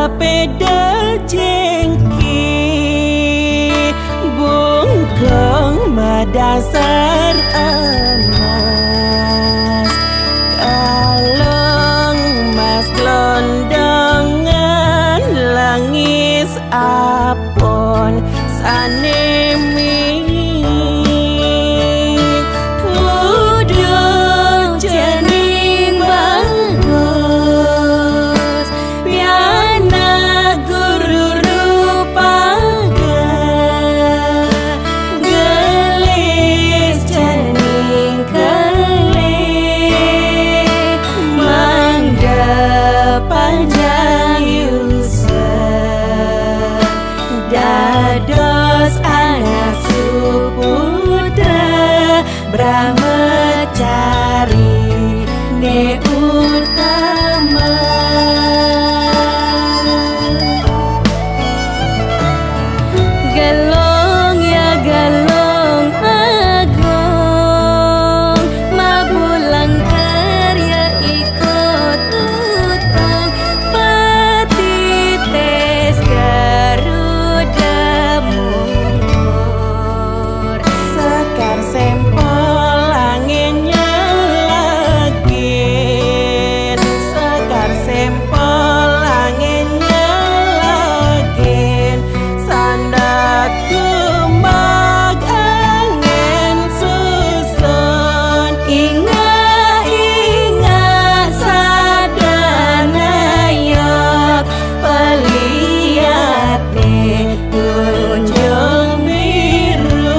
sepeda jengki bungkung madasar emas kalung mas glondongan langis apon sanemi kudu jening bagus piana guru rupaga gelis jening kelih mangga panjang yusuf dados anak suputra brahmacari ne utama gelong ya gelong agung mabulang karya ikut utang pati tes garuda mundur sekar sempol anginnya lagi sekar sempol anginnya lagi sandak kumbag angin susun ingat sadana yok peliat nih kunjung biru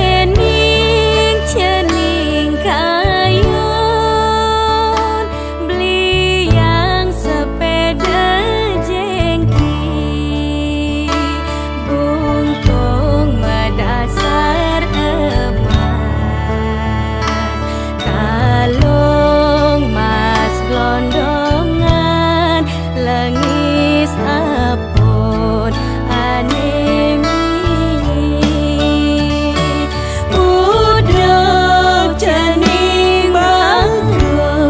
yening cening kayon beli yang sepeda jengki bungkung madasar emas kalung mas glondongan lengis apun anemi uduk jening bagus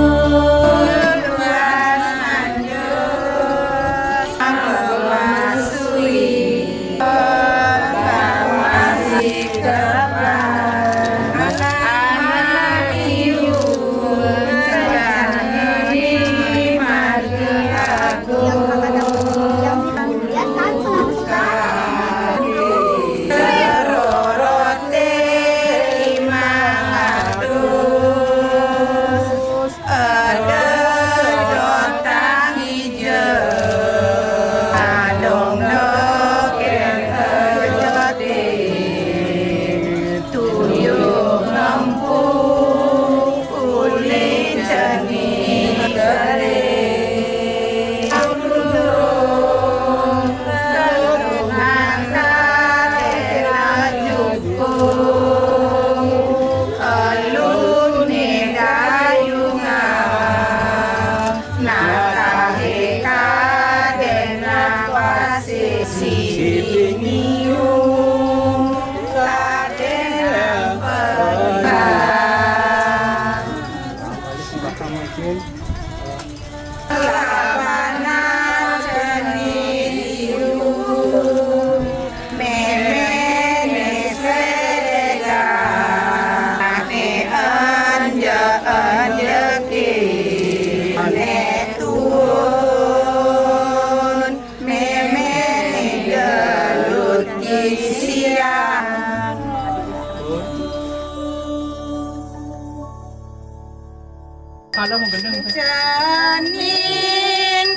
Kalau mau gendeng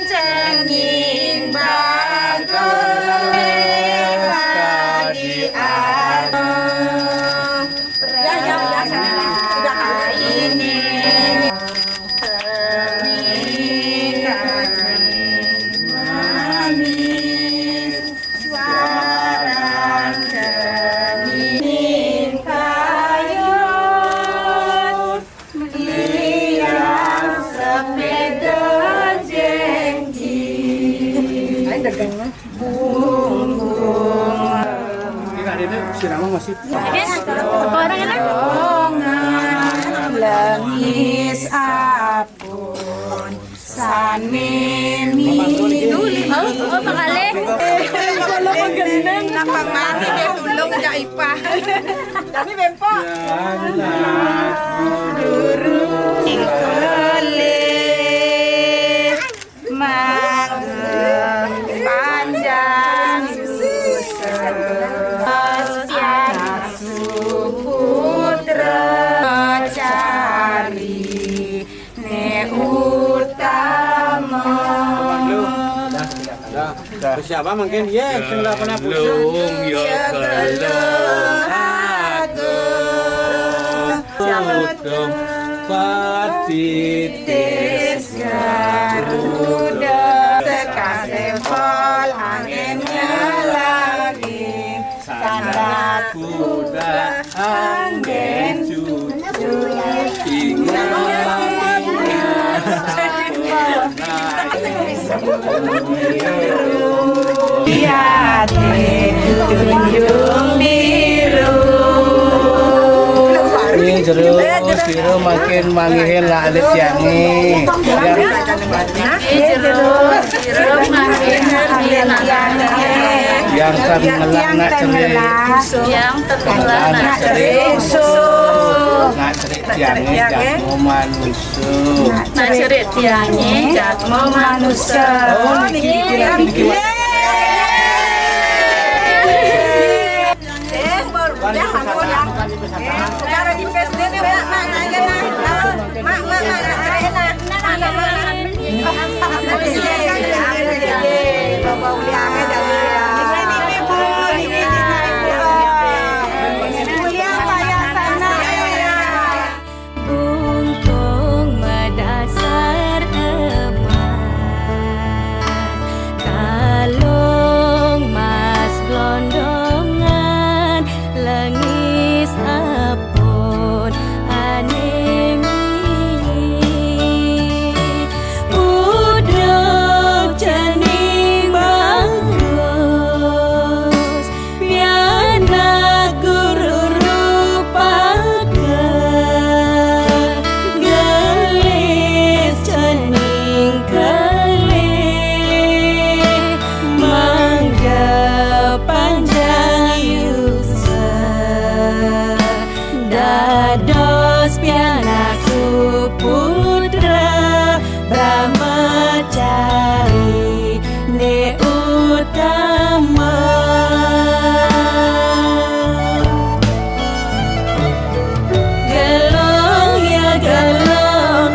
cening bagus di ini Lengis apun sanemi kalau penggendeng napang mati deh tulung jak ipah tapi bempo guru ingkele mageng panjang susah anak suputra cari ne utama Siapa mungkin ya sudah pernah belum ya belum patitis garuda sekasempol anginnya lagi sandal kuda angin cucu tunjung biru ini jeruk biru makin mangihin lah alit yangi yang ternelang nak cerik nak cerik tiangi jatmo manusia nak cerik tiangi jatmo manusia oh niki Dados piana suputra brahmacari ne utama gelong ya gelong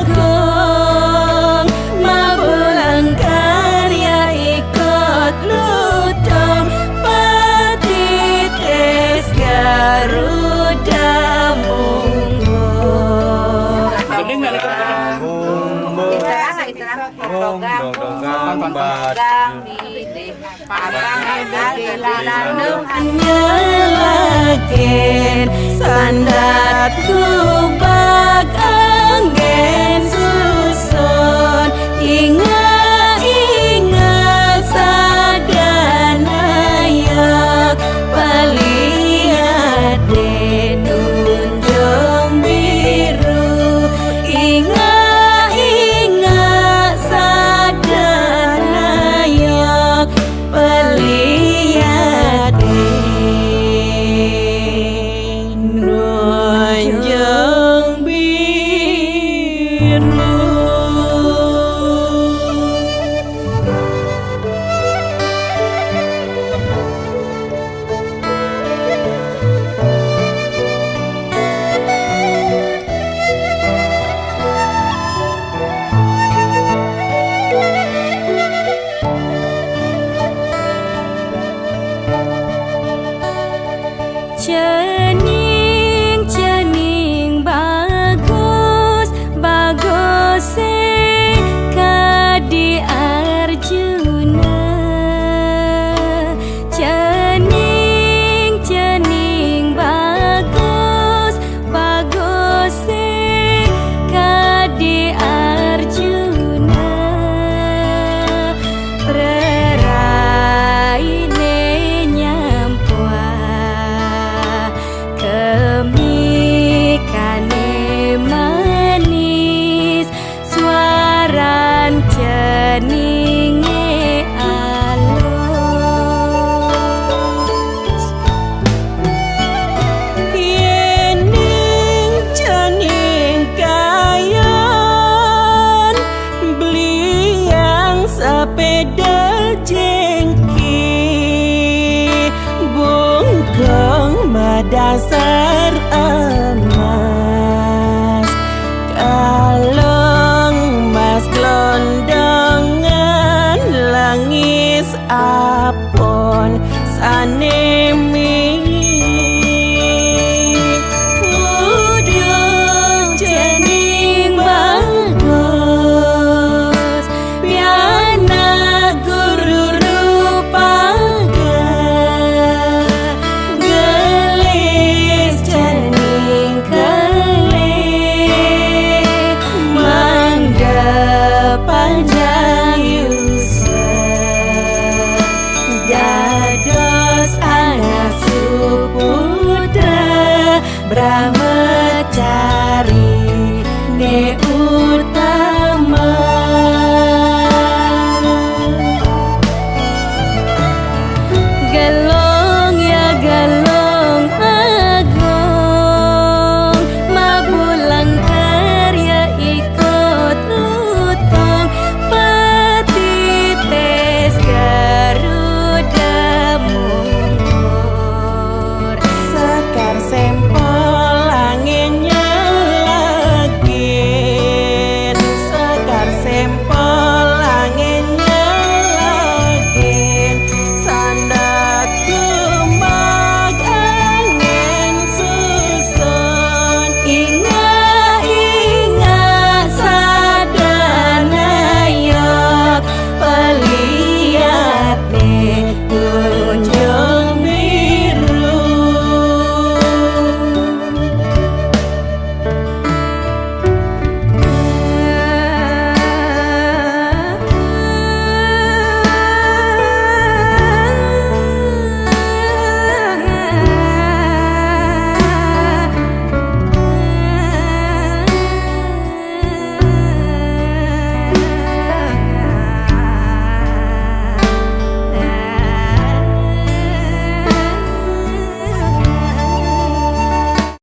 agung mabulang karya ikut lutong patitis garuda nyelakin sandatku